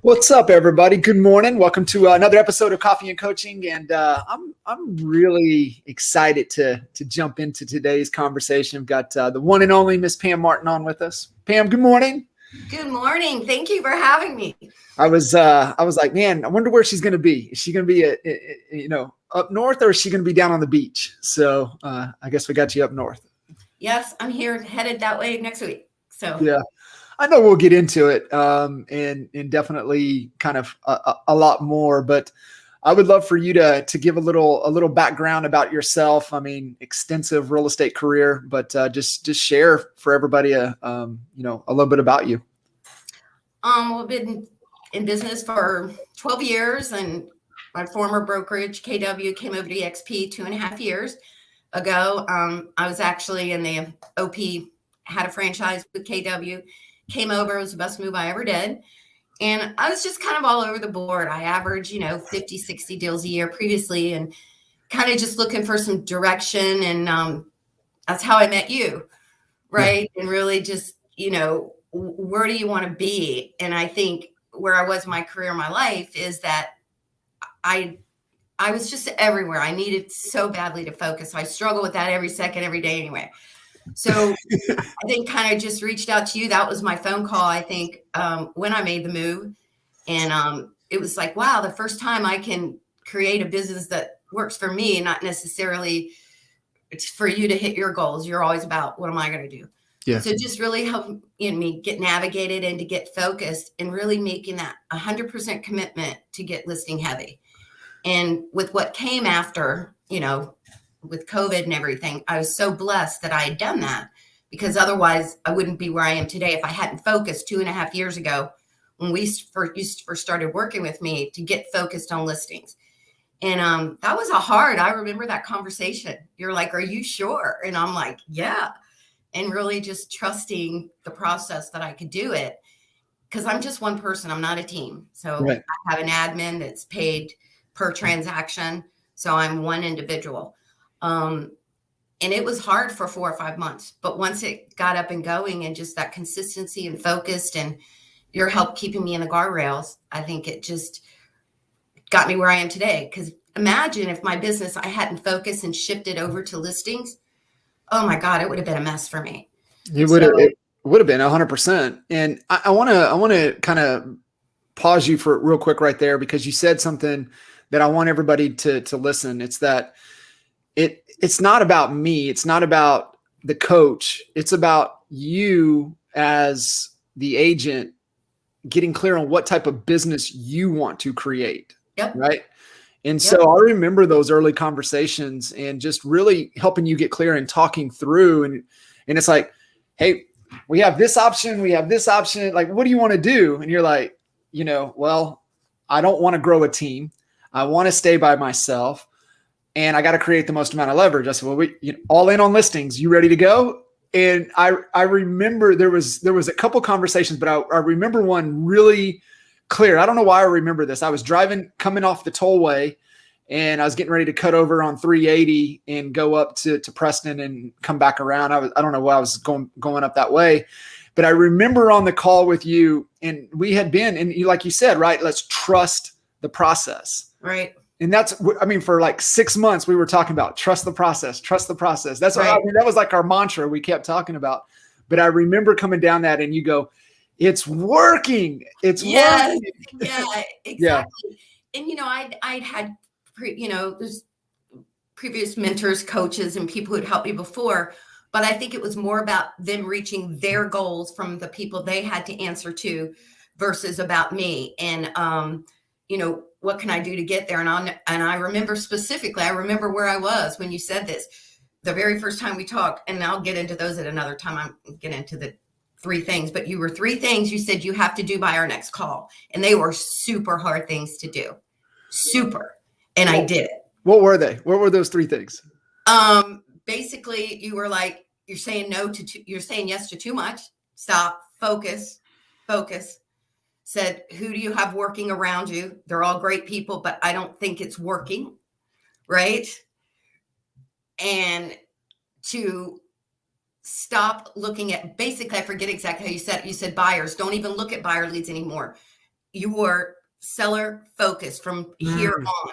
What's up, everybody? Good morning. Welcome to another episode of Coffee and Coaching, and I'm really excited to jump into today's conversation. We've got the one and only Miss Pam Martin on with us. Pam, good morning. Good morning. Thank you for having me. I was like, man, I wonder where she's going to be. Is she going to be up north, or is she going to be down on the beach? So I guess we got you up north. Yes, I'm here, headed that way next week. So yeah. I know we'll get into it and definitely kind of a lot more, but I would love for you to give a little background about yourself. I mean, extensive real estate career, but just share for everybody a little bit about you. I've been in business for 12 years, and my former brokerage KW came over to EXP 2.5 years ago. I was actually in the OP, had a franchise with KW. Came over, it was the best move I ever did. And I was just kind of all over the board. I averaged, 50, 60 deals a year previously, and kind of just looking for some direction. And that's how I met you, right? Yeah. And really just, where do you want to be? And I think where I was in my career, my life is that I was just everywhere. I needed so badly to focus. I struggle with that every second, every day anyway. So I think kind of just reached out to you. That was my phone call, I think, when I made the move. And it was like, wow, the first time I can create a business that works for me, not necessarily it's for you to hit your goals. You're always about, what am I going to do? Yeah. So just really help me get navigated and to get focused and really making that 100% commitment to get listing heavy. And with what came after, with COVID and everything, I was so blessed that I had done that, because otherwise I wouldn't be where I am today if I hadn't focused 2.5 years ago when you first started working with me to get focused on listings. And that was I remember that conversation. You're like, are you sure? And I'm like, yeah. And really just trusting the process that I could do it, because I'm just one person. I'm not a team. So right. I have an admin that's paid per transaction. So I'm one individual. And it was hard for 4 or 5 months, but once it got up and going and just that consistency and focused and your help keeping me in the guardrails, I think it just got me where I am today. Because imagine if my business, I hadn't focused and shifted over to listings. Oh my God, it would have been a mess for me. It would have been 100%. And I want to kind of pause you for real quick right there, because you said something that I want everybody to listen. It's that it's not about me. It's not about the coach. It's about you as the agent getting clear on what type of business you want to create. Yep. Right. And so I remember those early conversations and just really helping you get clear and talking through. And it's like, hey, we have this option. We have this option. Like, what do you want to do? And you're like, well, I don't want to grow a team. I want to stay by myself. And I got to create the most amount of leverage. I said, well, all in on listings. You ready to go? And I remember there was a couple conversations, but I remember one really clear. I don't know why I remember this. I was coming off the tollway, and I was getting ready to cut over on 380 and go up to Preston and come back around. I don't know why I was going up that way, but I remember on the call with you, and we had been, and you, like you said, right, let's trust the process. Right. And for like 6 months, we were talking about trust the process. That's right. That was like our mantra we kept talking about. But I remember coming down that, and you go, it's working. It's working. Yeah, exactly. Yeah. And, I'd had, there's previous mentors, coaches, and people who'd helped me before, but I think it was more about them reaching their goals from the people they had to answer to versus about me. And, what can I do to get there? And I remember specifically, where I was when you said this, the very first time we talked, and I'll get into those at another time. I'm get into the 3 things, but you were 3 things you said you have to do by our next call. And they were super hard things to do. Super. And I did it. What were they? What were those 3 things? Basically you were like, you're saying you're saying yes to too much. Stop, focus. Said, who do you have working around you? They're all great people, but I don't think it's working. Right. And to stop looking at, basically, I forget exactly how you said it. You said buyers, don't even look at buyer leads anymore. You are seller focused from here on.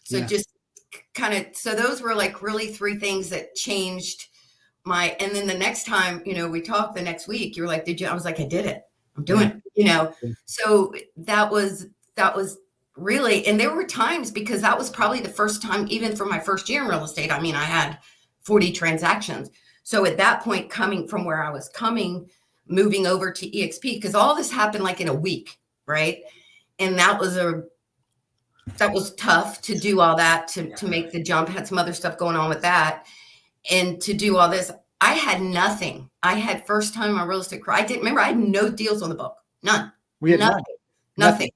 So just kind of, so those were like really 3 things that changed and then the next time, we talked the next week, you were like, I was like, I did it. I'm doing it, So that was really, and there were times, because that was probably the first time, even for my first year in real estate. I mean, I had 40 transactions. So at that point, coming from where I was moving over to EXP, because all this happened like in a week, right? And that was tough to do all that, to make the jump. Had some other stuff going on with that. And to do all this, I had nothing. I had first time in my real estate career. I had no deals on the book. None. We had nothing.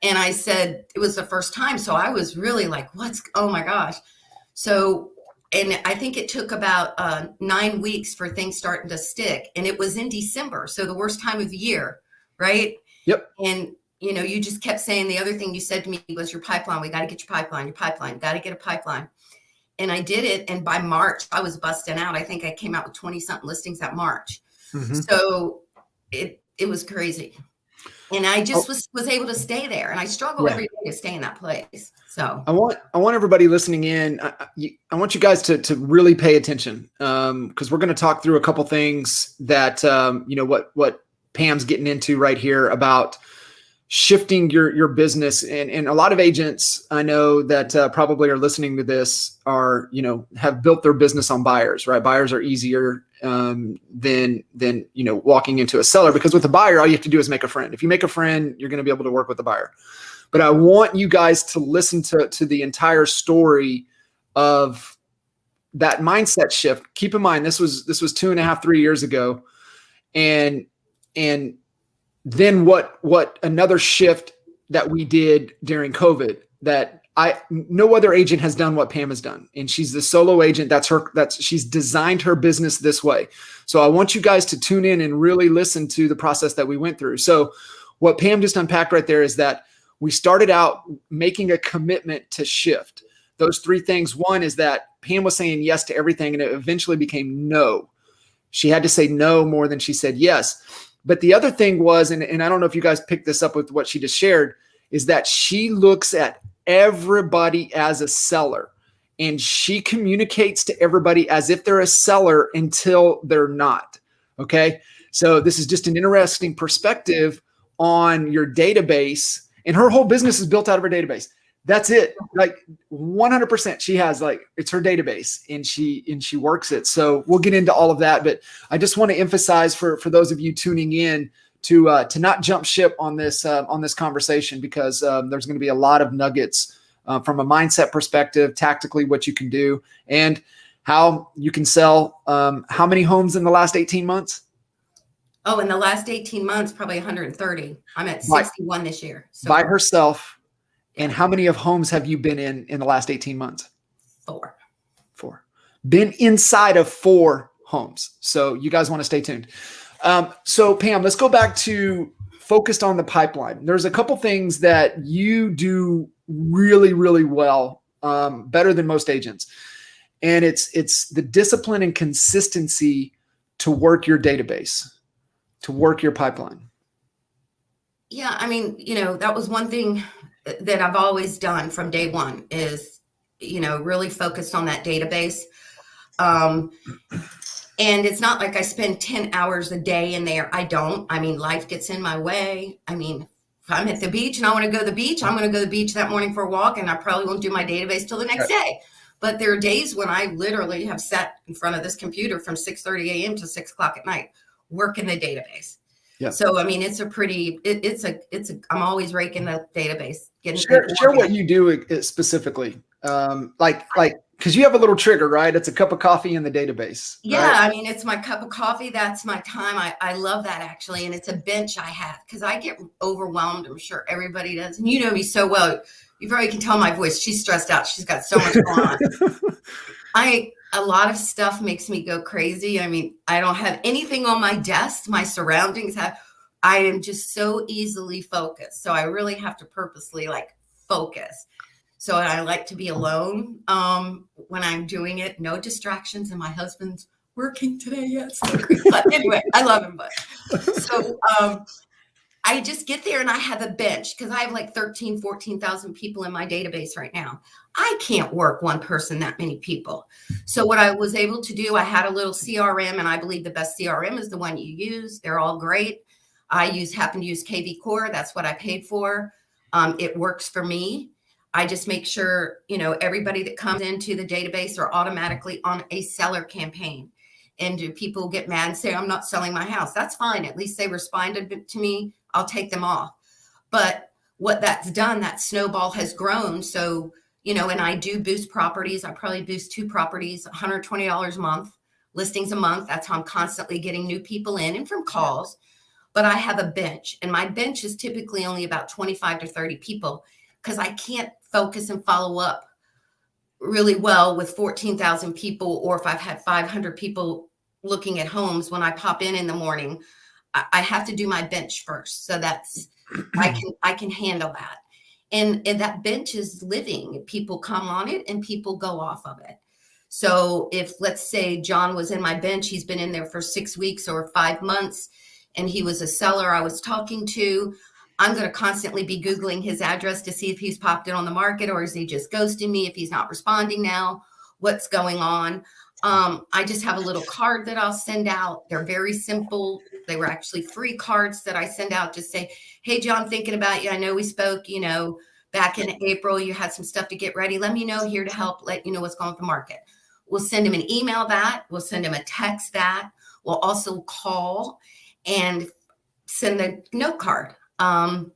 And I said, it was the first time. So I was really like, oh my gosh. So, and I think it took about 9 weeks for things starting to stick. And it was in December. So the worst time of the year. Right. Yep. And, you just kept saying, the other thing you said to me was your pipeline. We got to get your pipeline, got to get a pipeline. And I did it. And by March, I was busting out. I think I came out with 20 something listings that March. So it was crazy. And I just was able to stay there. And I struggle every day to stay in that place. So I want everybody listening in. I want you guys to really pay attention, because we're going to talk through a couple things that, what Pam's getting into right here about shifting your business. And a lot of agents I know that probably are listening to this are, have built their business on buyers, right? Buyers are easier than walking into a seller, because with a buyer, all you have to do is make a friend. If you make a friend, you're going to be able to work with the buyer. But I want you guys to listen to the entire story of that mindset shift. Keep in mind, this was 2.5, 3 years ago. And then what another shift that we did during COVID that no other agent has done what Pam has done. And she's the solo agent. She's designed her business this way. So I want you guys to tune in and really listen to the process that we went through. So what Pam just unpacked right there is that we started out making a commitment to shift. Those 3 things. One is that Pam was saying yes to everything, and it eventually became no. She had to say no more than she said yes. But the other thing was, and I don't know if you guys picked this up with what she just shared, is that she looks at everybody as a seller, and she communicates to everybody as if they're a seller until they're not. Okay. So this is just an interesting perspective on your database, and her whole business is built out of her database. That's it. Like 100%. She has it's her database, and she works it. So we'll get into all of that, but I just want to emphasize for those of you tuning in to not jump ship on this conversation, because there's going to be a lot of nuggets from a mindset perspective, tactically what you can do, and how you can sell. How many homes in the last 18 months? Oh, in the last 18 months, probably 130. I'm at 61 this year. So. By herself. And how many of homes have you been in the last 18 months? 4. Been inside of 4 homes. So you guys want to stay tuned. So Pam, let's go back to focused on the pipeline. There's a couple things that you do really, really well, better than most agents. And it's the discipline and consistency to work your database, to work your pipeline. Yeah. I mean, that was one thing that I've always done from day one is, really focused on that database. And it's not like I spend 10 hours a day in there. I don't. I mean, life gets in my way. I mean, if I'm at the beach and I want to go to the beach, I'm going to go to the beach that morning for a walk, and I probably won't do my database till the next day. But there are days when I literally have sat in front of this computer from 6:30 a.m. to 6 o'clock at night, working the database. Yeah. So, I mean, I'm always raking the database. Share what you do specifically. Like Because you have a little trigger, right? It's a cup of coffee in the database. Yeah, right? I mean, it's my cup of coffee. That's my time. I love that actually. And it's a bench I have because I get overwhelmed. I'm sure everybody does. And you know me so well. You probably can tell my voice. She's stressed out. She's got so much going on. A lot of stuff makes me go crazy. I mean, I don't have anything on my desk. My surroundings I am just so easily focused. So I really have to purposely like focus. So I like to be alone when I'm doing it. No distractions. And my husband's working today. Yes. But anyway, I love him. But so I just get there and I have a bench because I have like 14,000 people in my database right now. I can't work one person, that many people. So what I was able to do, I had a little CRM, and I believe the best CRM is the one you use. They're all great. I happen to use KV Core. That's what I paid for. It works for me. I just make sure, everybody that comes into the database are automatically on a seller campaign. And do people get mad and say, I'm not selling my house? That's fine. At least they responded to me. I'll take them off. But what that's done, that snowball has grown. So, and I do boost properties. I probably boost 2 properties, $120 a month, listings a month. That's how I'm constantly getting new people in and from calls. But I have a bench, and my bench is typically only about 25 to 30 people because I can't focus and follow up really well with 14,000 people, or if I've had 500 people looking at homes when I pop in the morning, I have to do my bench first. So that's, I can handle that. And that bench is living. People come on it and people go off of it. So if, let's say John was in my bench, he's been in there for 6 weeks or 5 months, and he was a seller I was talking to, I'm going to constantly be Googling his address to see if he's popped it on the market, or is he just ghosting me? If he's not responding now, what's going on? I just have a little card that I'll send out. They're very simple. They were actually free cards that I send out. Just say, hey, John, thinking about you. I know we spoke, back in April, you had some stuff to get ready. Let me know, here to help, let you know what's going on with the market. We'll send him an email that, we'll send him a text that, we'll also call and send a note card. And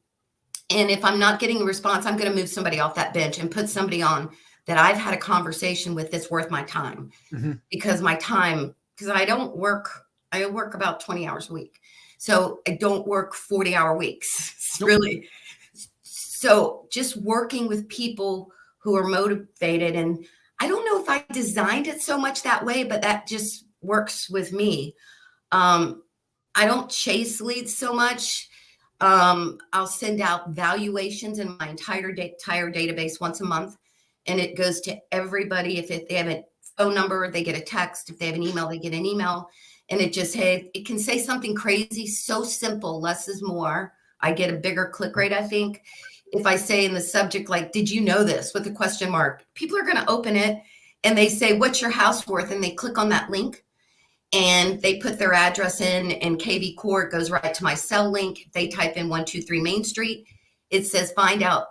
if I'm not getting a response, I'm going to move somebody off that bench and put somebody on that I've had a conversation with that's worth my time. Because I work about 20 hours a week. So I don't work 40-hour weeks, really. So just working with people who are motivated. And I don't know if I designed it so much that way, but that just works with me. I don't chase leads so much. I'll send out valuations in my entire database once a month, and it goes to everybody. If they have a phone number, they get a text. If they have an email, they get an email. And it can say something crazy, so simple, less is more. I get a bigger click rate, I think. If I say in the subject, like, did you know this, with a question mark, people are going to open it and they say, what's your house worth? And they click on that link and they put their address in, and KV Core goes right to my cell link. They type in 123 Main Street. It says, find out,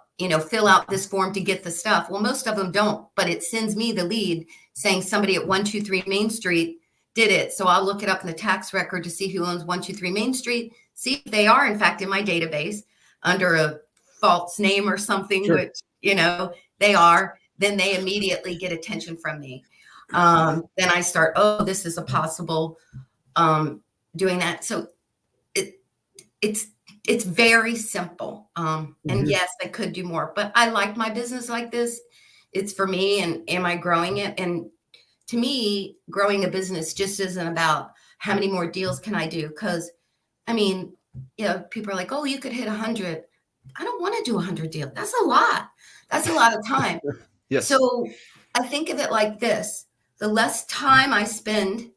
fill out this form to get the stuff. Well, most of them don't, but it sends me the lead saying somebody at 123 Main Street did it. So I'll look it up in the tax record to see who owns 123 Main Street, see if they are in fact in my database under a false name or something, sure, which, they are. Then they immediately get attention from me. Then I start, this is a possible doing that. So it's very simple. And yes, I could do more, but I like my business like this. It's for me, and am I growing it? And to me, growing a business just isn't about how many more deals can I do? Because, people are like, oh, you could hit 100. I don't want to do 100 deals. That's a lot. That's a lot of time. Yes. So I think of it like this. The less time I spend,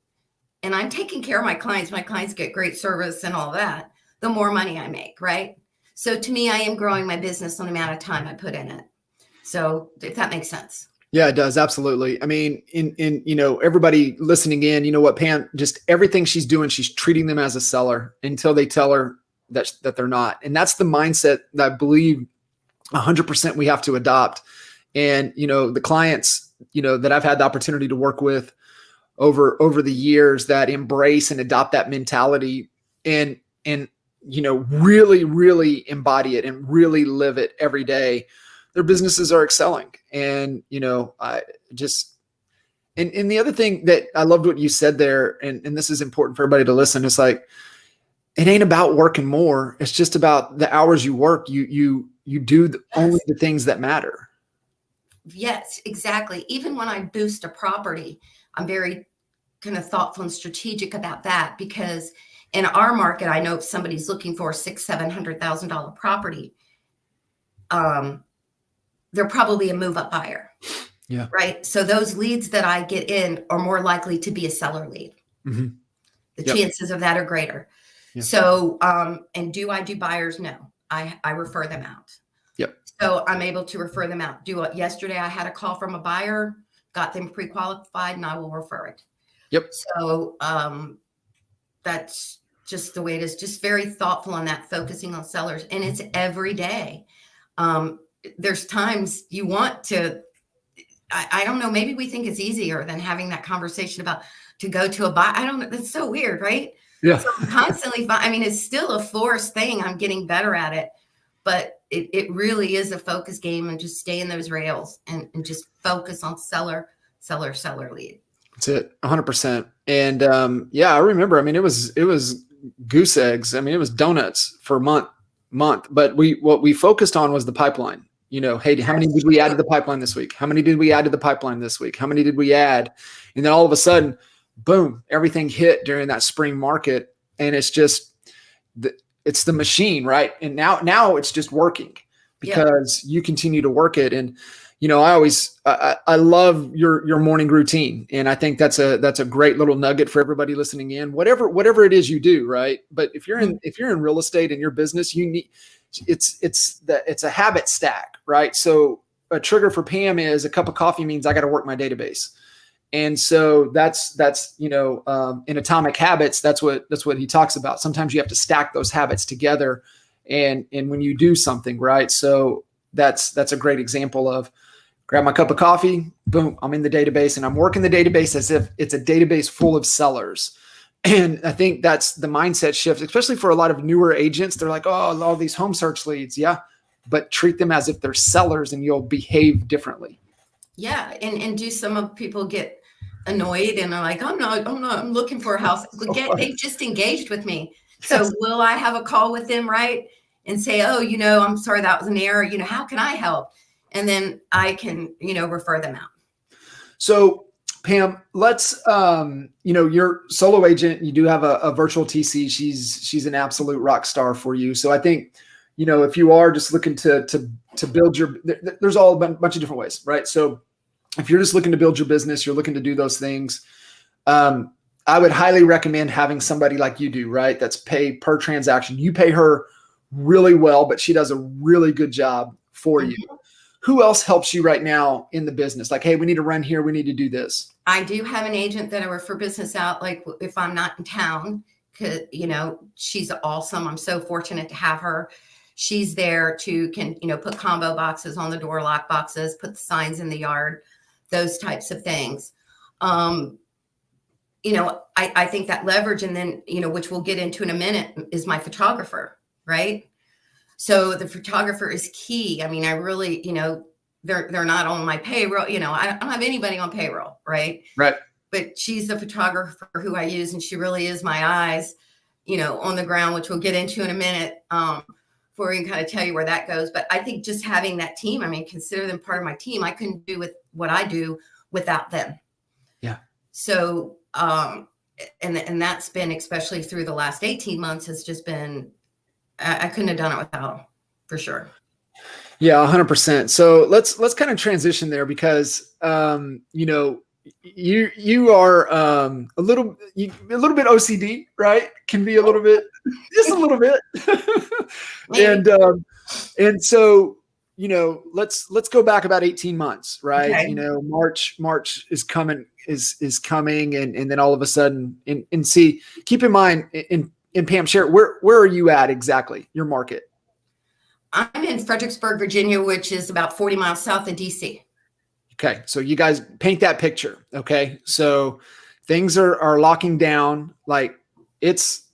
and I'm taking care of my clients get great service and all that, the more money I make, right? So to me, I am growing my business on the amount of time I put in it. So if that makes sense. Yeah, it does. Absolutely. I mean, in everybody listening in, what Pam, just everything she's doing, she's treating them as a seller until they tell her that they're not. And that's the mindset that I believe 100% we have to adopt. And, the clients, that I've had the opportunity to work with over the years that embrace and adopt that mentality and really, really embody it and really live it every day, their businesses are excelling. And, And the other thing that I loved what you said there, and this is important for everybody to listen, it's like, it ain't about working more. It's just about the hours you work. You do only the things that matter. Yes, exactly. Even when I boost a property, I'm very kind of thoughtful and strategic about that, because in our market, I know if somebody's looking for a $600,000-$700,000 property, they're probably a move-up buyer. Yeah. Right. So those leads that I get in are more likely to be a seller lead. Mm-hmm. The chances of that are greater. Yeah. So, and do I do buyers? No, I refer them out. Yep. So I'm able to refer them out. Yesterday I had a call from a buyer, got them pre-qualified, and I will refer it. Yep. So that's just the way it is. Just very thoughtful on that, focusing on sellers, and it's every day. There's times you want to. I don't know. Maybe we think it's easier than having that conversation about to go to a buy. I don't know. That's so weird, right? Yeah. So I'm constantly, I mean, it's still a forced thing. I'm getting better at it, but it really is a focus game, and just stay in those rails and just focus on seller lead. That's it. 100%. And I remember, I mean, it was goose eggs. I mean, it was donuts for a month, but what we focused on was the pipeline. You know, hey, how many did we add to the pipeline this week? How many did we add to the pipeline this week? How many did we add? And then all of a sudden, boom, everything hit during that spring market. And it's just, it's the machine, right? And now it's just working because you continue to work it. And, you know, I love your morning routine. And I think that's a great little nugget for everybody listening in, whatever it is you do, right? But if you're in real estate and your business, you need, it's a habit stack, right? So a trigger for Pam is a cup of coffee means I got to work my database. And so that's in Atomic Habits, that's what he talks about. Sometimes you have to stack those habits together and when you do something, right? So that's a great example of grab my cup of coffee, boom, I'm in the database, and I'm working the database as if it's a database full of sellers. And I think that's the mindset shift, especially for a lot of newer agents. They're like, oh, all these home search leads. Yeah. But treat them as if they're sellers and you'll behave differently. Yeah. And do some of people get annoyed and are like, I'm looking for a house. They've just engaged with me. So will I have a call with them, right? And say, oh, I'm sorry, that was an error. How can I help? And then I can, refer them out. So Pam, let's, you're solo agent. You do have a virtual TC. She's an absolute rock star for you. So I think, if you are just looking to build there's all a bunch of different ways, right? So if you're just looking to build your business, you're looking to do those things. I would highly recommend having somebody like you do, right? That's pay per transaction. You pay her really well, but she does a really good job for you. Who else helps you right now in the business? Like, hey, we need to run here. We need to do this. I do have an agent that I refer business out. Like if I'm not in town, because, she's awesome. I'm so fortunate to have her. She's there to put combo boxes on the door, lock boxes, put the signs in the yard, those types of things. I think that leverage, and then, which we'll get into in a minute, is my photographer, right? So the photographer is key. I mean, I really, they're not on my payroll. I don't have anybody on payroll, right? Right. But she's the photographer who I use, and she really is my eyes, on the ground, which we'll get into in a minute, before we can kind of tell you where that goes. But I think just having that team, I mean, consider them part of my team. I couldn't do with what I do without them. Yeah. So, and that's been, especially through the last 18 months, has just been, I couldn't have done it without them, for sure. Yeah, 100%. So let's kind of transition there because, you are a little bit OCD, right? Can be a little bit, just a little bit. And so, let's go back about 18 months, right? Okay. March is coming, is coming. And then all of a sudden and see, keep in mind in Pam, share, where are you at exactly, your market? I'm in Fredericksburg, Virginia, which is about 40 miles south of DC. Okay. So you guys paint that picture. Okay. So things are locking down. Like it's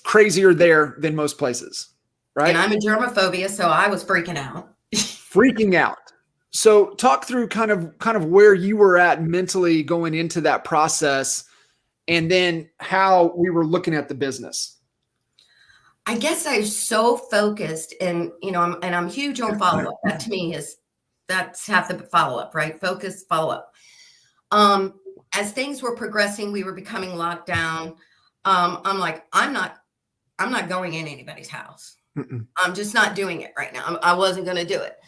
crazier there than most places. Right. And I'm a germophobia. So I was freaking out. Freaking out. So talk through kind of where you were at mentally going into that process, and then how we were looking at the business. I guess I was so focused, and I'm huge on follow up. That to me that's half the follow up, right? Focus, follow up. As things were progressing, we were becoming locked down. I'm like, I'm not going in anybody's house. Mm-mm. I'm just not doing it right now. I wasn't going to do it.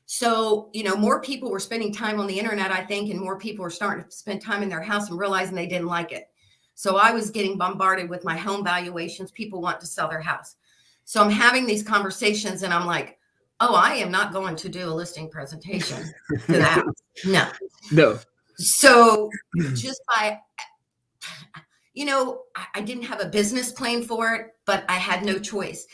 So, more people were spending time on the internet, I think, and more people were starting to spend time in their house and realizing they didn't like it. So I was getting bombarded with my home valuations. People want to sell their house. So I'm having these conversations and I'm like, oh, I am not going to do a listing presentation to the house. No. So just by, I didn't have a business plan for it, but I had no choice.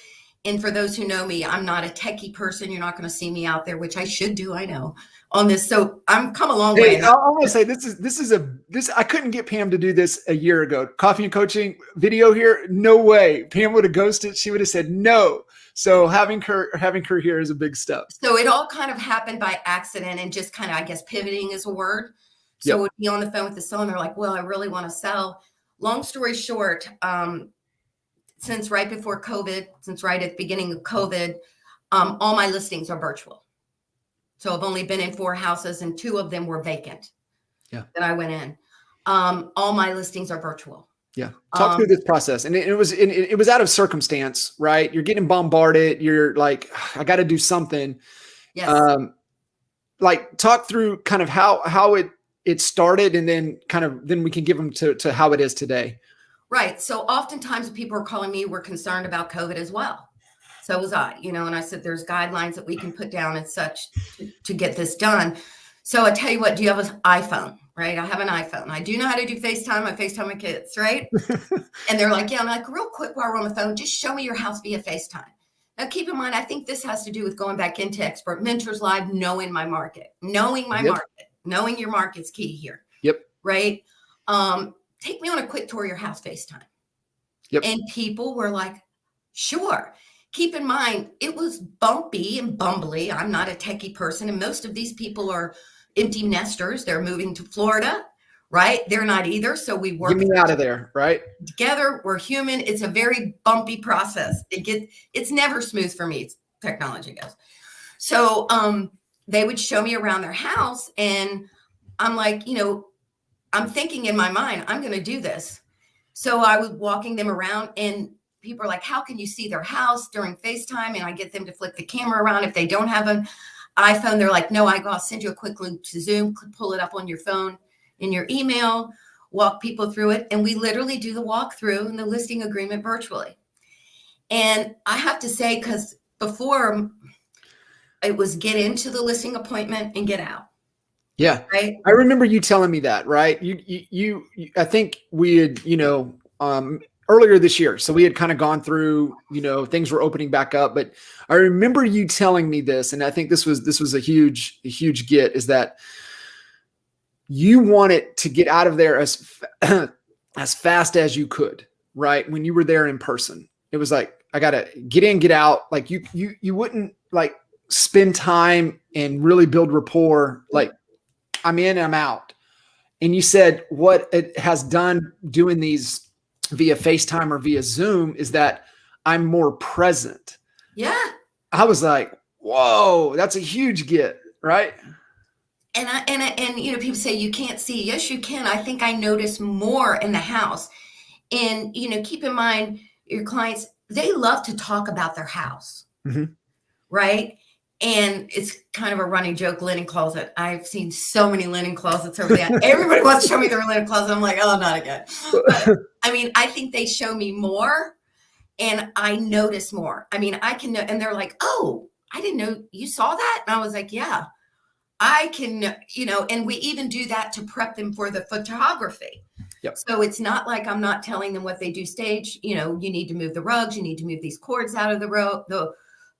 And for those who know me, I'm not a techie person. You're not going to see me out there, which I should do, I know, on this. So I'm come a long way. I want to say this. I couldn't get Pam to do this a year ago. Coffee and Coaching video here, no way. Pam would have ghosted. She would have said no. So having her here is a big step. So it all kind of happened by accident and just kind of, I guess, pivoting is a word. So we'd be on the phone with the seller and they're like, well, I really want to sell. Long story short, since right before COVID, since right at the beginning of COVID, all my listings are virtual. So I've only been in 4 houses and 2 of them were vacant that I went in. All my listings are virtual. Yeah. Talk through this process. And it was out of circumstance, right? You're getting bombarded. You're like, I got to do something. Yes. Like talk through kind of how it started, and then we can give them to how it is today. Right. So oftentimes people are calling me, we're concerned about COVID as well. So was I, and I said, there's guidelines that we can put down and such to get this done. So I tell you what, do you have an iPhone? Right. I have an iPhone. I do know how to do FaceTime. I FaceTime my kids. Right. And they're like, yeah. I'm like, real quick while we're on the phone, just show me your house via FaceTime. Now, keep in mind, I think this has to do with going back into Expert Mentors Live, knowing my market, knowing your market's key here. Yep. Right. Take me on a quick tour of your house, FaceTime. Yep. And people were like, sure. Keep in mind, it was bumpy and bumbly. I'm not a techie person. And most of these people are empty nesters. They're moving to Florida, right? They're not either. So we work. Get me out of there, right? Together. We're human. It's a very bumpy process. It's never smooth for me. Technology goes. So they would show me around their house. And I'm like, I'm thinking in my mind, I'm going to do this. So I was walking them around and people are like, how can you see their house during FaceTime? And I get them to flip the camera around. If they don't have an iPhone, they're like, no, I'll send you a quick link to Zoom, pull it up on your phone in your email, walk people through it. And we literally do the walkthrough and the listing agreement virtually. And I have to say, because before it was get into the listing appointment and get out. Yeah. Right. I remember you telling me that, right? You I think we had, earlier this year. So we had kind of gone through, things were opening back up, but I remember you telling me this. And I think this was a huge get, is that you wanted to get out of there as fast as you could, right? When you were there in person, it was like, I got to get in, get out. Like you wouldn't like spend time and really build rapport. Like, I'm in, I'm out. And you said what it has done doing these via FaceTime or via Zoom is that I'm more present. Yeah. I was like, whoa, that's a huge get, right? And people say you can't see. Yes, you can. I think I notice more in the house. And, keep in mind your clients, they love to talk about their house, right? And it's kind of a running joke, linen closet. I've seen so many linen closets over there. Everybody wants to show me their linen closet. I'm like, oh, not again. But, I think they show me more and I notice more. I can, and they're like, oh, I didn't know you saw that. And I was like, yeah, I can, and we even do that to prep them for the photography. Yep. So it's not like I'm not telling them what they do stage. You need to move the rugs. You need to move these cords out of the row,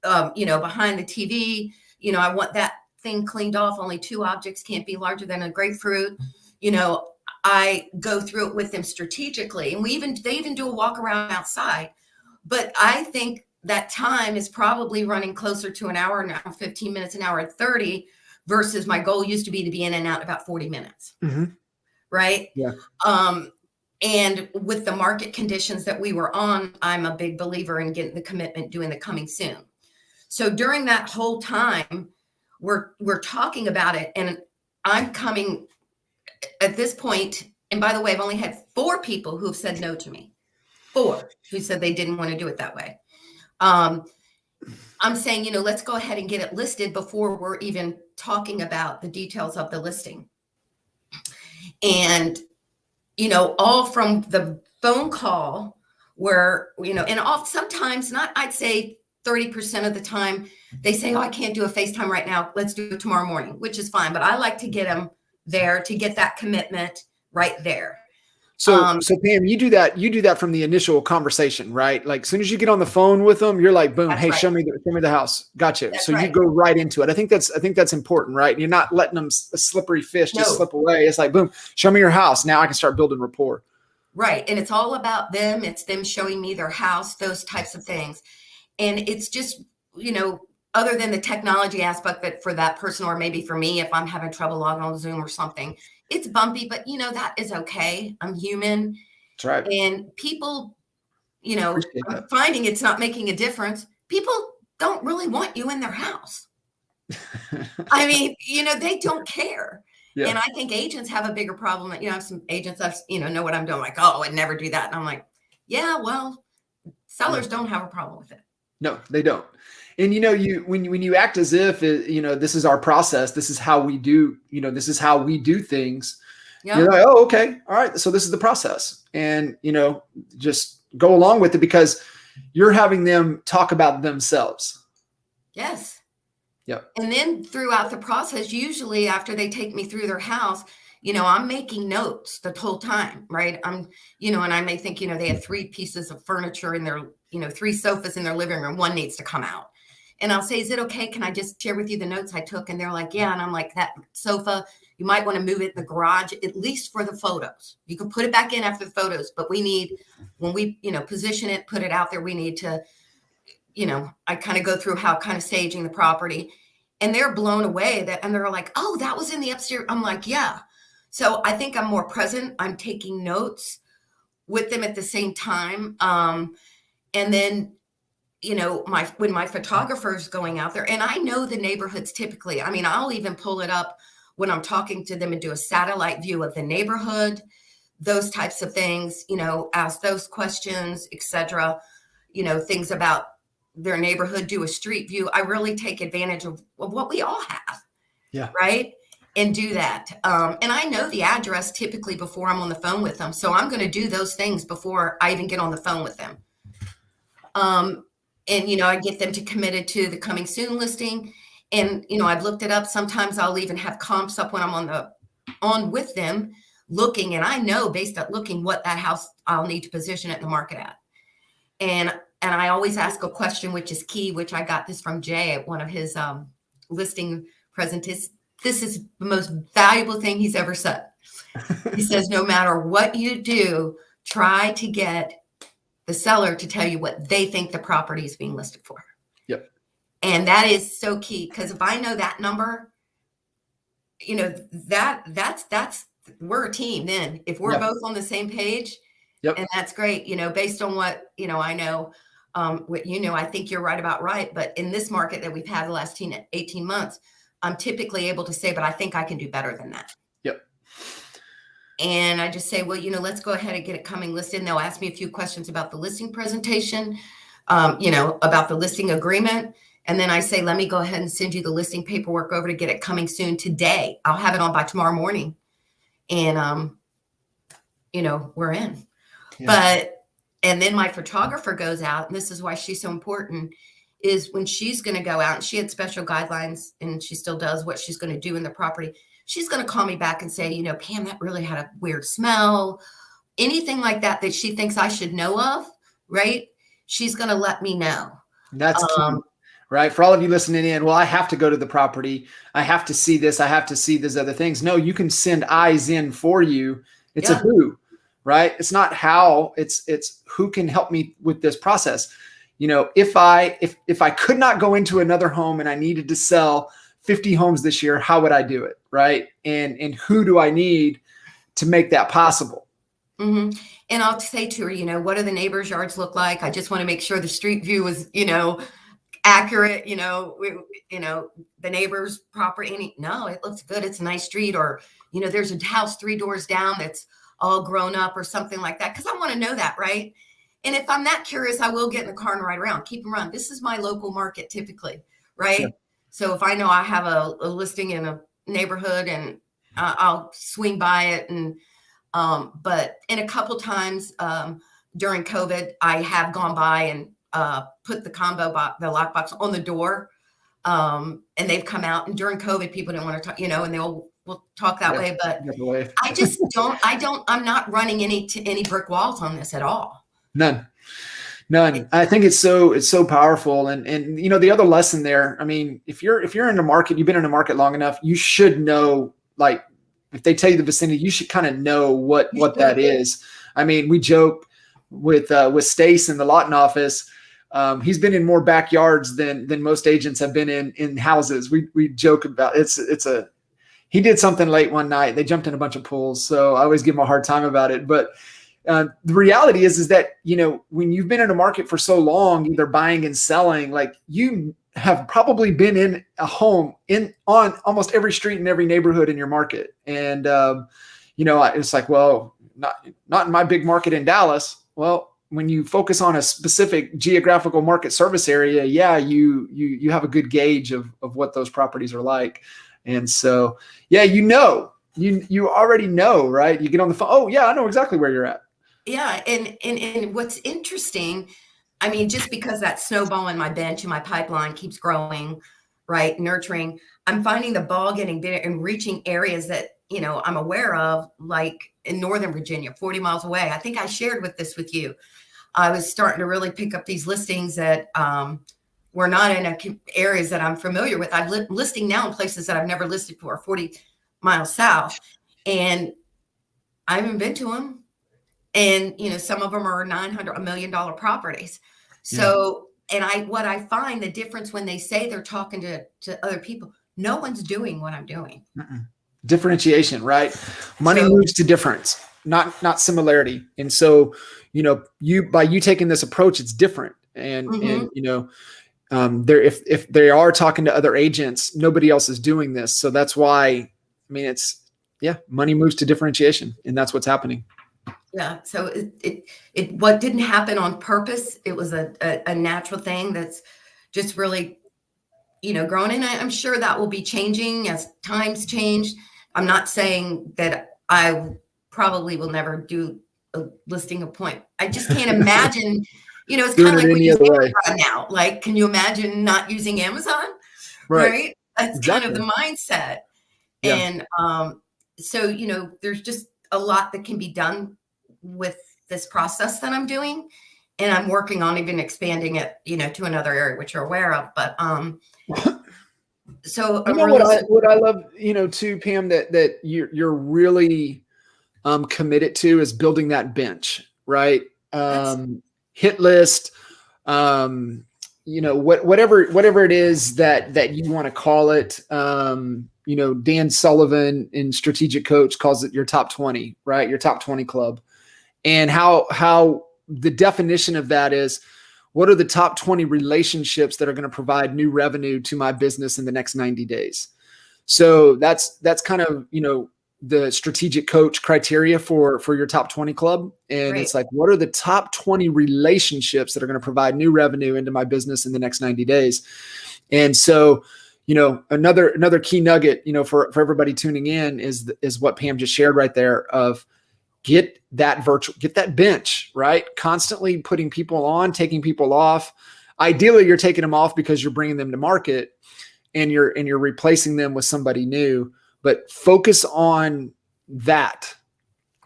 behind the TV, I want that thing cleaned off. Only 2 objects can't be larger than a grapefruit. I go through it with them strategically, and they even do a walk around outside. But I think that time is probably running closer to an hour, 15 minutes, an hour and 30, versus my goal used to be in and out in about 40 minutes. Mm-hmm. Right. Yeah. And with the market conditions that we were on, I'm a big believer in getting the commitment, doing the coming soon. So during that whole time, we're talking about it, and I'm coming at this point. And by the way, I've only had 4 people who have said no to me. 4 who said they didn't want to do it that way. I'm saying, let's go ahead and get it listed before we're even talking about the details of the listing. And, all from the phone call where, and sometimes not, I'd say 30% of the time they say, oh, I can't do a FaceTime right now. Let's do it tomorrow morning, which is fine. But I like to get them there to get that commitment right there. So Pam, you do that from the initial conversation, right? Like as soon as you get on the phone with them, you're like, boom, hey, right. show me the house. Gotcha. That's so right. You go right into it. I think that's important, right? You're not letting them a slippery fish just slip away. It's like, boom, show me your house. Now I can start building rapport. Right. And it's all about them. It's them showing me their house, those types of things. And it's just, other than the technology aspect that for that person, or maybe for me, if I'm having trouble logging on Zoom or something, it's bumpy, but that is okay. I'm human. That's right. And people, I'm finding it's not making a difference. People don't really want you in their house. I mean, they don't care. Yeah. And I think agents have a bigger problem. I have some agents I've, know what I'm doing. Like, oh, I'd never do that. And I'm like, yeah, well, sellers don't have a problem with it. No, they don't. And when you act as if this is our process, this is how we do, this is how we do things. Yep. You're like, oh, okay, all right. So this is the process, and just go along with it because you're having them talk about themselves. Yes. Yep. And then throughout the process, usually after they take me through their house, I'm making notes the whole time, right? I'm, and I may think, they have 3 pieces of furniture in their, 3 sofas in their living room. 1 needs to come out. And I'll say, is it okay? Can I just share with you the notes I took? And they're like, yeah. And I'm like, that sofa, you might want to move it in the garage, at least for the photos. You can put it back in after the photos, but we need, when we, position it, put it out there, we need to, I kind of go through how kind of staging the property, and they're blown away and they're like, oh, that was in the upstairs. I'm like, yeah. So I think I'm more present. I'm taking notes with them at the same time. And then, when my photographer's going out there, and I know the neighborhoods typically, I mean, I'll even pull it up when I'm talking to them and do a satellite view of the neighborhood, those types of things, ask those questions, etc. Things about their neighborhood, do a street view. I really take advantage of what we all have. Yeah. Right. And do that. And I know the address typically before I'm on the phone with them. So I'm going to do those things before I even get on the phone with them. And, I get them to committed to the coming soon listing. And, I've looked it up. Sometimes I'll even have comps up when I'm on with them looking. And I know based on looking what that house I'll need to position it in the market at. And I always ask a question, which is key, which I got this from Jay at one of his listing presentations. This is the most valuable thing he's ever said. He says, no matter what you do, try to get the seller to tell you what they think the property is being listed for. Yep. And that is so key, because if I know that number, that's we're a team then. If we're both on the same page, and that's great, based on what, I know, what I think you're right. But in this market that we've had the last 18 months, I'm typically able to say, but I think I can do better than that. Yep. And I just say, well, let's go ahead and get it coming listed. And they'll ask me a few questions about the listing presentation, about the listing agreement. And then I say, let me go ahead and send you the listing paperwork over to get it coming soon today. I'll have it on by tomorrow morning. And, we're in. Yeah. And then my photographer goes out, and this is why she's so important, is when she's going to go out, and she had special guidelines, and she still does what she's going to do in the property. She's going to call me back and say, Pam, that really had a weird smell, anything like that she thinks I should know of, right? She's going to let me know. That's key, right? For all of you listening in, well, I have to go to the property. I have to see this. I have to see these other things. No, you can send eyes in for you. It's a who, right? It's not how, it's who can help me with this process. If I could not go into another home and I needed to sell 50 homes this year. How would I do it? Right. And who do I need to make that possible? Mm-hmm. And I'll say to her, what do the neighbors' yards look like? I just want to make sure the street view is, accurate, the neighbor's property. No, it looks good. It's a nice street. Or, there's a house 3 doors down that's all grown up or something like that. Cause I want to know that. Right. And if I'm that curious, I will get in the car and ride around, keep them around. This is my local market typically. Right. Sure. So if I know I have a listing in a neighborhood and I'll swing by it. And, but in a couple times during COVID, I have gone by and put the combo box, the lockbox on the door. And they've come out, and during COVID, people didn't want to talk, and we'll talk that way, but I just I'm not running any brick walls on this at all. None. I think it's so powerful. And the other lesson there, I mean, if you're in the market, you've been in the market long enough, you should know, like, if they tell you the vicinity, you should kind of know what that is. I mean, we joke with Stace in the Lawton office. He's been in more backyards than most agents have been in houses. We joke about he did something late one night. They jumped in a bunch of pools. So I always give him a hard time about it. But the reality is that, when you've been in a market for so long, either buying and selling, like, you have probably been in a home on almost every street in every neighborhood in your market. And, it's like, well, not in my big market in Dallas. Well, when you focus on a specific geographical market service area, yeah, you have a good gauge of what those properties are like. And so, yeah, you already know, right? You get on the phone. Oh yeah, I know exactly where you're at. Yeah. And what's interesting, I mean, just because that snowball in my bench and my pipeline keeps growing, right? Nurturing, I'm finding the ball getting bigger and reaching areas that, I'm aware of, like in Northern Virginia, 40 miles away. I think I shared this with you. I was starting to really pick up these listings that were not in areas that I'm familiar with. I'm listing now in places that I've never listed for, 40 miles south. And I haven't been to them. And, some of them are $900 million properties. So, and what I find the difference when they say they're talking to other people, no one's doing what I'm doing. Differentiation, right? Money moves to difference, not similarity. And so, by you taking this approach, it's different. And, if they are talking to other agents, nobody else is doing this. So that's why, I mean, money moves to differentiation, and that's what's happening. Yeah. So it what didn't happen on purpose. It was a natural thing that's just really, growing. And I'm sure that will be changing as times change. I'm not saying that I probably will never do a listing appointment. I just can't imagine, it's kind of like we use Amazon now. Like, can you imagine not using Amazon? Right. That's exactly. Kind of the mindset. Yeah. And so, there's just a lot that can be done with this process that I'm doing, and I'm working on even expanding it, to another area, which you're aware of. But so what I love, too, Pam, that you're really committed to is building that bench, right? Hit list, whatever it is that you want to call it. Dan Sullivan in Strategic Coach calls it your top 20, right? Your top 20 club. And how the definition of that is, what are the top 20 relationships that are going to provide new revenue to my business in the next 90 days? So that's kind of, the Strategic Coach criteria for your top 20 club. And It's like, what are the top 20 relationships that are going to provide new revenue into my business in the next 90 days? And so, another key nugget, for everybody tuning in is what Pam just shared right there of get that bench, right? Constantly putting people on, taking people off. Ideally, you're taking them off because you're bringing them to market and you're replacing them with somebody new, but focus on that,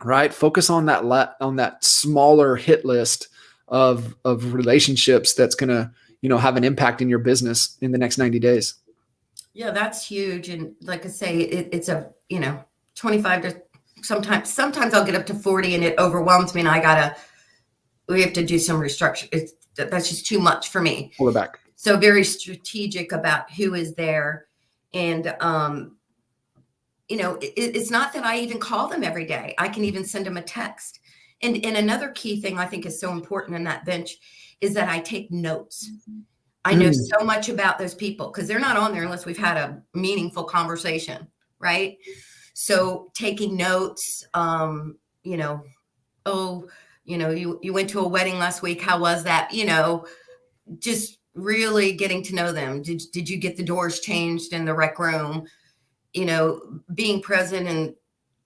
right? Focus on that smaller hit list of relationships that's going to, have an impact in your business in the next 90 days. Yeah, that's huge. And like I say, it's a, 25 to sometimes I'll get up to 40 and it overwhelms me and we have to do some restructure. That's just too much for me. Pull it back. So very strategic about who is there And, it's not that I even call them every day. I can even send them a text. And another key thing I think is so important in that bench is that I take notes. I know so much about those people because they're not on there unless we've had a meaningful conversation, right? So taking notes, you went to a wedding last week. How was that? Just really getting to know them. Did you get the doors changed in the rec room? Being present and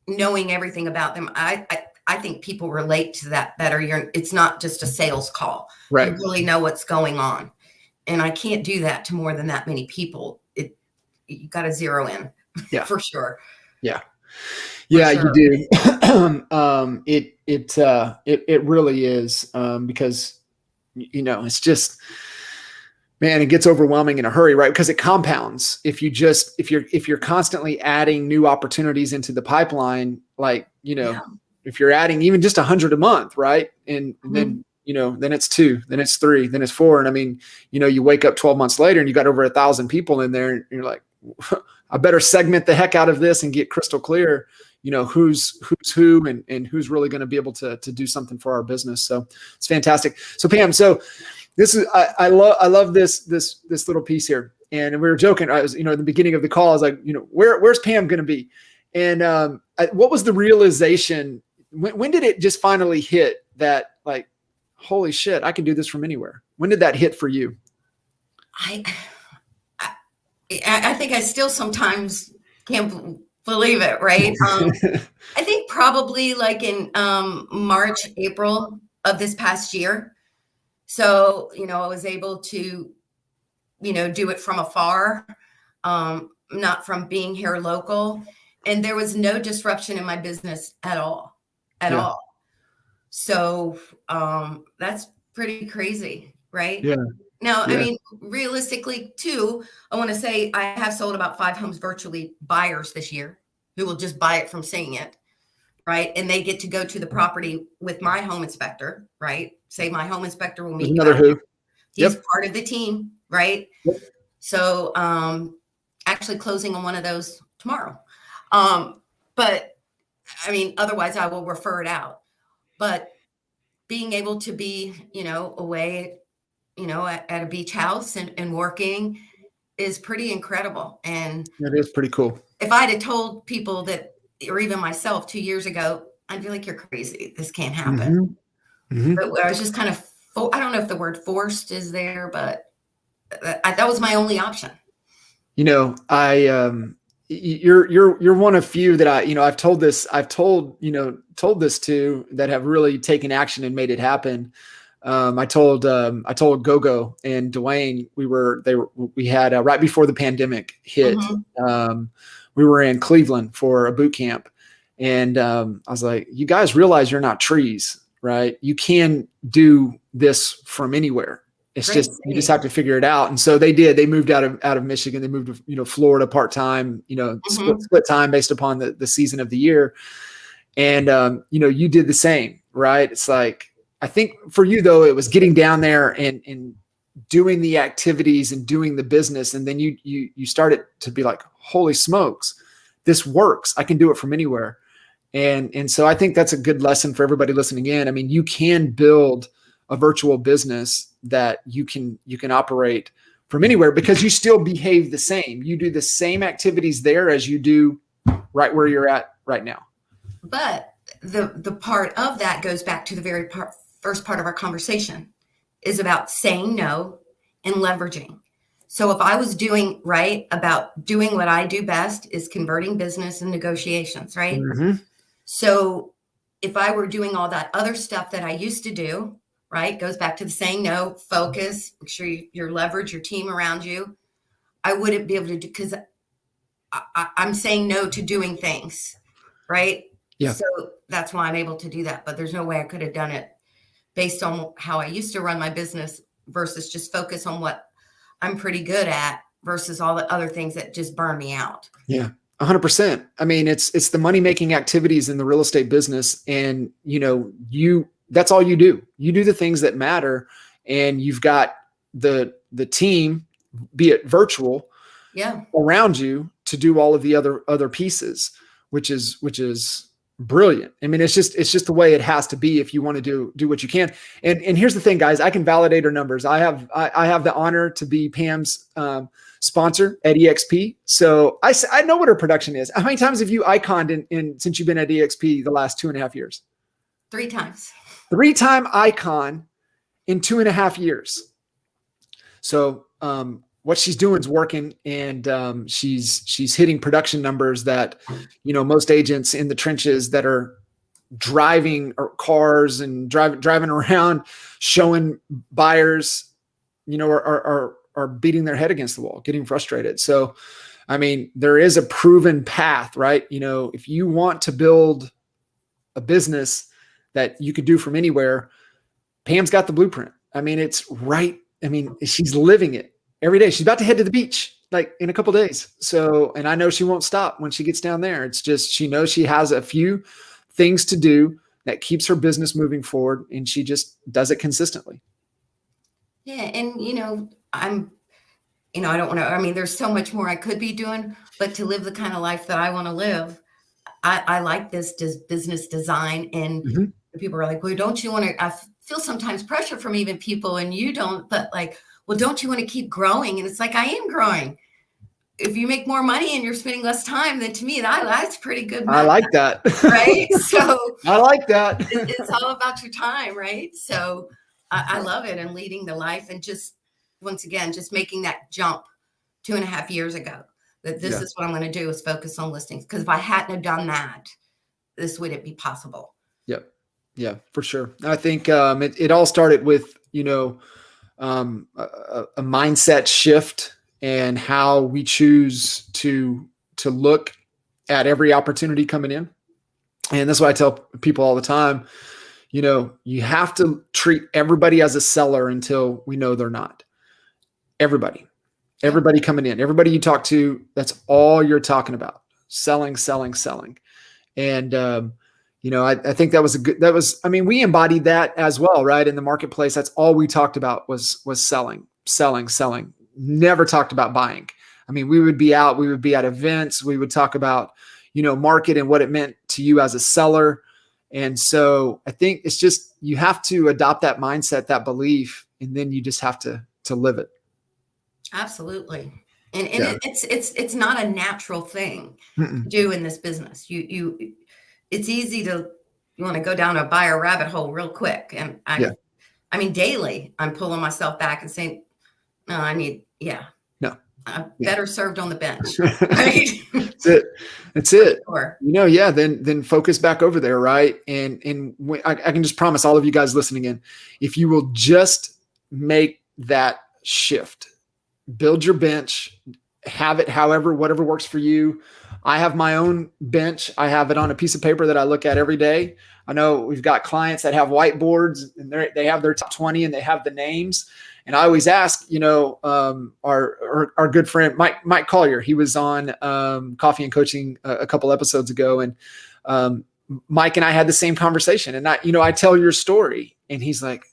knowing everything about them. I think people relate to that better. It's not just a sales call. Right. You really know what's going on. And I can't do that to more than that many people. You got to zero in. Yeah, for sure. Yeah. Yeah, sure. You do. It really is, because, it's just, man, it gets overwhelming in a hurry, right? Because it compounds. If you're constantly adding new opportunities into the pipeline, like, if you're adding even just 100 a month, right? And then, then it's 2, then it's 3, then it's 4. And I mean, you wake up 12 months later and you got over 1,000 people in there and you're like, I better segment the heck out of this and get crystal clear, who's who and who's really going to be able to do something for our business. So it's fantastic. So Pam, this is, I love this little piece here. And we were joking, I was, at the beginning of the call, I was like, where's Pam going to be? And what was the realization? When did it just finally hit that, like, holy shit, I can do this from anywhere? When did that hit for you? I think I still sometimes can't believe it, right? I think probably like in March, April of this past year. So, I was able to, do it from afar, not from being here local. And there was no disruption in my business at all. So that's pretty crazy, right? Yeah. Now, I mean, realistically, too, I want to say I have sold about 5 homes virtually buyers this year who will just buy it from seeing it, right? And they get to go to the property with my home inspector, right? Say my home inspector will meet another who. He's part of the team, right? Yep. So actually closing on one of those tomorrow. But I mean, otherwise I will refer it out. But being able to be, away, at a beach house and working is pretty incredible. And it is pretty cool. If I'd have told people that, or even myself 2 years ago, I'd be like, you're crazy. This can't happen. Mm-hmm. But I was just kind of, I don't know if the word forced is there, but that was my only option. You're one of few that I've told this to that have really taken action and made it happen. I told Gogo and Dwayne, we had right before the pandemic hit, we were in Cleveland for a boot camp. And I was like, you guys realize you're not trees, right? You can do this from anywhere. It's Great. You just have to figure it out. And so they did. They moved out of Michigan. They moved to Florida part-time, split time based upon the season of the year. And you did the same, right? It's like, I think for you though, it was getting down there and doing the activities and doing the business. And then you started to be like, holy smokes, this works. I can do it from anywhere. And so I think that's a good lesson for everybody listening in. I mean, you can build a virtual business that you can operate from anywhere because you still behave the same. You do the same activities there as you do right where you're at right now. But the part of that goes back to the very first part of our conversation is about saying no and leveraging. So if I was doing right about doing what I do best is converting business and negotiations, right? Mm-hmm. So if I were doing all that other stuff that I used to do, right, goes back to the saying no, focus, make sure you leverage your team around you. I wouldn't be able to do because I'm saying no to doing things, right? Yeah. So that's why I'm able to do that. But there's no way I could have done it based on how I used to run my business versus just focus on what I'm pretty good at versus all the other things that just burn me out. Yeah, 100%. I mean, it's the money-making activities in the real estate business. And, that's all you do. You do the things that matter. And you've got the team, be it virtual, Yeah. around you to do all of the other pieces, which is brilliant. I mean, it's just the way it has to be if you want to do what you can. And here's the thing, guys, I can validate her numbers. I have the honor to be Pam's sponsor at EXP. So I know what her production is. How many times have you iconed since you've been at EXP the last 2.5 years? 3 times. 3-time icon in 2.5 years. So what she's doing is working, and she's hitting production numbers that, most agents in the trenches that are driving cars and driving around, showing buyers, are beating their head against the wall, getting frustrated. So, I mean, there is a proven path, right? If you want to build a business that you could do from anywhere, Pam's got the blueprint. I mean, it's right. I mean, she's living it every day. She's about to head to the beach like in a couple of days. So, and I know she won't stop when she gets down there. It's just, she knows she has a few things to do that keeps her business moving forward, and she just does it consistently. Yeah. And, I don't want to, I mean, there's so much more I could be doing, but to live the kind of life that I want to live, I like this business design. And people are like, well, don't you want to, I feel sometimes pressure from even people, and you don't, but like, well, don't you want to keep growing? And it's like, I am growing. If you make more money and you're spending less time, then to me, that's pretty good math, I like that. right? So I like that. It's all about your time, right? So I love it, and leading the life, and just, once again, just making that jump 2.5 years ago, that this is what I'm going to do, is focus on listings. Because if I hadn't have done that, this wouldn't be possible. Yep. Yeah, for sure. I think it all started with, a mindset shift, and how we choose to look at every opportunity coming in. And that's why I tell people all the time, you have to treat everybody as a seller until we know they're not. Everybody coming in, everybody you talk to, that's all you're talking about. Selling. And, I think I mean, we embodied that as well, right? In the marketplace, that's all we talked about was selling. Never talked about buying. I mean, we would be at events. We would talk about, market and what it meant to you as a seller. And so I think it's just, you have to adopt that mindset, that belief, and then you just have to live it. Absolutely. And it's not a natural thing to do in this business. It's easy you want to go down a buyer rabbit hole real quick. And I mean, daily I'm pulling myself back and saying, no, I'm better served on the bench. Right. That's it. Sure. Then focus back over there. Right. And I can just promise all of you guys listening in, if you will just make that shift, build your bench, have it whatever works for you. I have my own bench. I have it on a piece of paper that I look at every day. I know we've got clients that have whiteboards, and they have their top 20 and they have the names. And I always ask, our good friend, Mike Collier, he was on Coffee and Coaching a couple episodes ago. And Mike and I had the same conversation, and I tell your story, and he's like,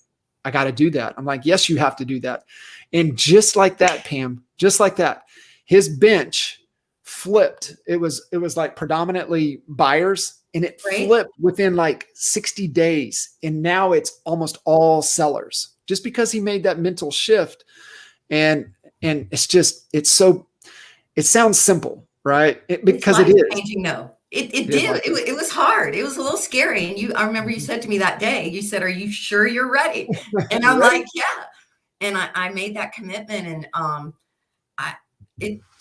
I got to do that. I'm like, yes, you have to do that. And just like that, Pam, just like that, his bench flipped. It was like predominantly buyers, and it flipped within like 60 days. And now it's almost all sellers, just because he made that mental shift. And it sounds simple, right? Because it is. No, it did. It was hard. It was a little scary. And I remember you said to me that day, you said, are you sure you're ready? And I'm like, yeah. And I made that commitment, and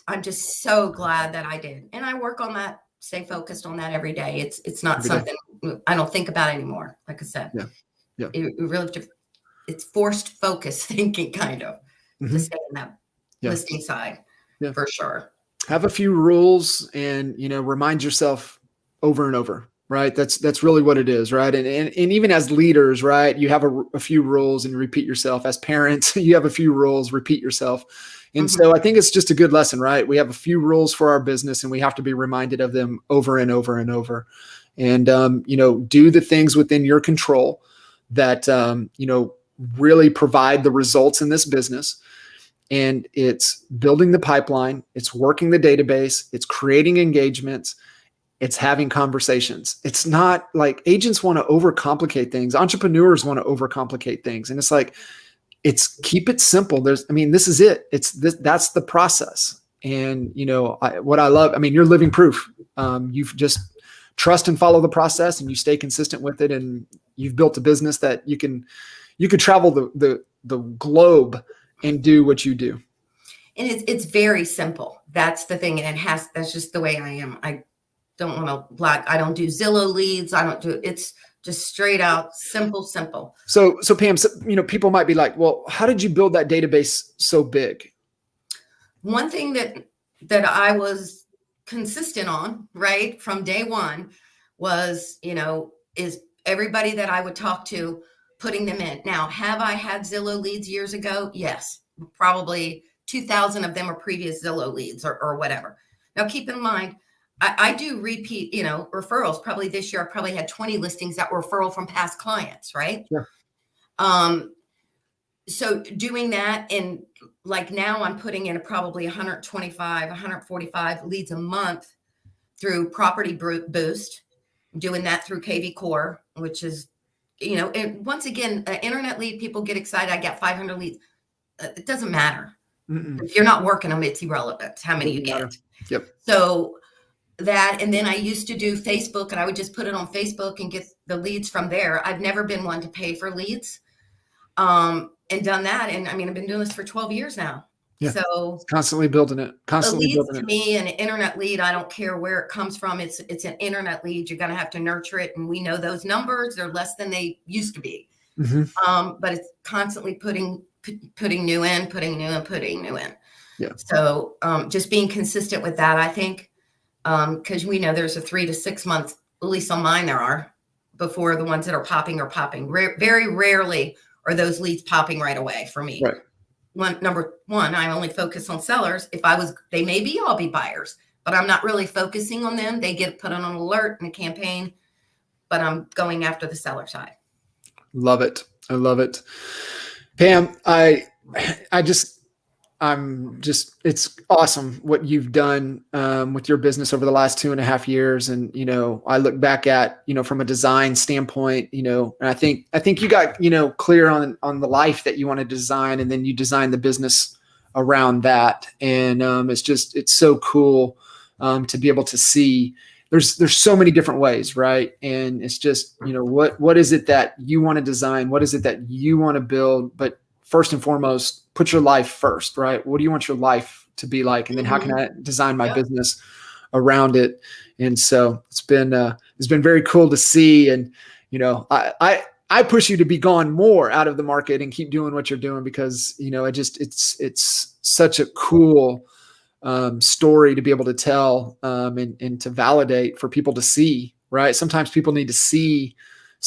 I'm just so glad that I did. And I work on that, stay focused on that every day. It's not something I don't think about anymore. Like I said, it really, it's forced focus thinking, kind of, to stay in that listing side for sure. Have a few rules, and, remind yourself over and over, right? That's really what it is, right? And even as leaders, right, you have a few rules and repeat yourself. As parents, you have a few rules, repeat yourself. And so I think it's just a good lesson, right? We have a few rules for our business, and we have to be reminded of them over and over and over. And, do the things within your control that, really provide the results in this business. And it's building the pipeline, it's working the database, it's creating engagements, it's having conversations. It's not like agents want to overcomplicate things. Entrepreneurs want to overcomplicate things. And it's like, it's keep it simple. This is it. That's the process. And what I love, you're living proof. You've just trust and follow the process, and you stay consistent with it. And you've built a business that you could travel the globe and do what you do. And it's very simple. That's the thing. And that's just the way I am. I don't want to I don't do Zillow leads. It's just straight out simple. So Pam, people might be like, well, how did you build that database so big? One thing that I was consistent on right from day one was, is everybody that I would talk to, putting them in. Now, have I had Zillow leads years ago? Yes, probably 2,000 of them are previous Zillow leads or whatever. Now, keep in mind, I do repeat, referrals. Probably this year, I probably had 20 listings that were referral from past clients, right? Sure. So doing that, and like now I'm putting in probably 125, 145 leads a month through Property Boost, doing that through KV Core, which is, and once again, internet lead, people get excited. I got 500 leads. It doesn't matter. Mm-mm. If you're not working them, it's irrelevant how many you get. Yep. So that, and then I used to do Facebook, and I would just put it on Facebook and get the leads from there. I've never been one to pay for leads, and done that. And I've been doing this for 12 years now. Yeah. So constantly building it. To me, an internet lead, I don't care where it comes from. It's an internet lead. You're going to have to nurture it. And we know those numbers, they're less than they used to be. Mm-hmm. But it's constantly putting new in. Yeah. So just being consistent with that, I think, because we know there's a 3 to 6 months, at least on mine there are, before the ones that are popping. Very rarely are those leads popping right away for me. Right. Number one, I only focus on sellers. They may all be buyers, but I'm not really focusing on them. They get put on an alert in a campaign, but I'm going after the seller side. Love it. I love it. Pam, it's awesome what you've done with your business over the last 2.5 years. And, I look back at, from a design standpoint, and I think you got, clear on the life that you want to design, and then you design the business around that. And it's so cool to be able to see there's so many different ways, right? And it's just, what is it that you want to design? What is it that you want to build? But first and foremost, put your life first, right? What do you want your life to be like? And then how can I design my business around it? And so it's been very cool to see. And, I push you to be gone more out of the market and keep doing what you're doing, because, it's such a cool story to be able to tell and to validate for people to see, right? Sometimes people need to see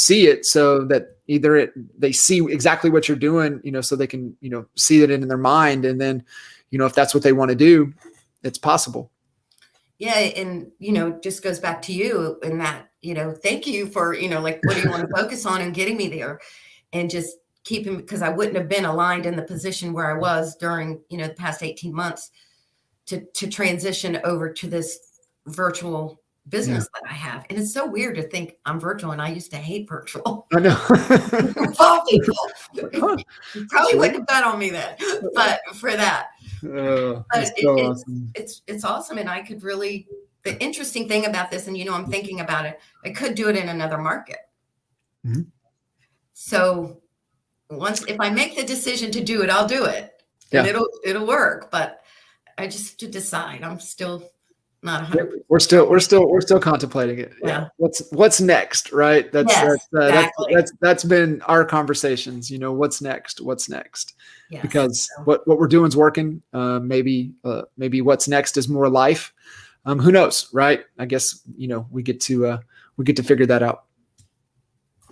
it so that either they see exactly what you're doing, so they can, see it in their mind. And then, if that's what they want to do, it's possible. Yeah. And, just goes back to you in that, thank you for, like, what do you want to focus on and getting me there, and just keeping, because I wouldn't have been aligned in the position where I was during, the past 18 months to transition over to this virtual business that I have. And it's so weird to think I'm virtual, and I used to hate virtual. I know. You probably wouldn't have bet on me then, but for that. It's awesome. And I could really, the interesting thing about this, and I'm thinking about it, I could do it in another market. Mm-hmm. So if I make the decision to do it, I'll do it. Yeah. And it'll work. But I just to decide. I'm still not 100%. We're still contemplating it. Yeah. What's next, right? That's been our conversations. What's next? Yes. Because what we're doing is working. Maybe what's next is more life. Who knows, right? I guess we get to figure that out.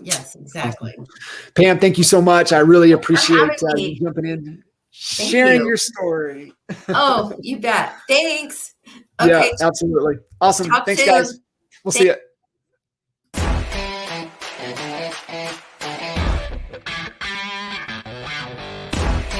Yes, exactly. Awesome. Pam, thank you so much. I really appreciate you jumping in, sharing your story. Oh, you bet. Thanks. Okay. Yeah, absolutely. Awesome. Thanks, guys. We'll see you.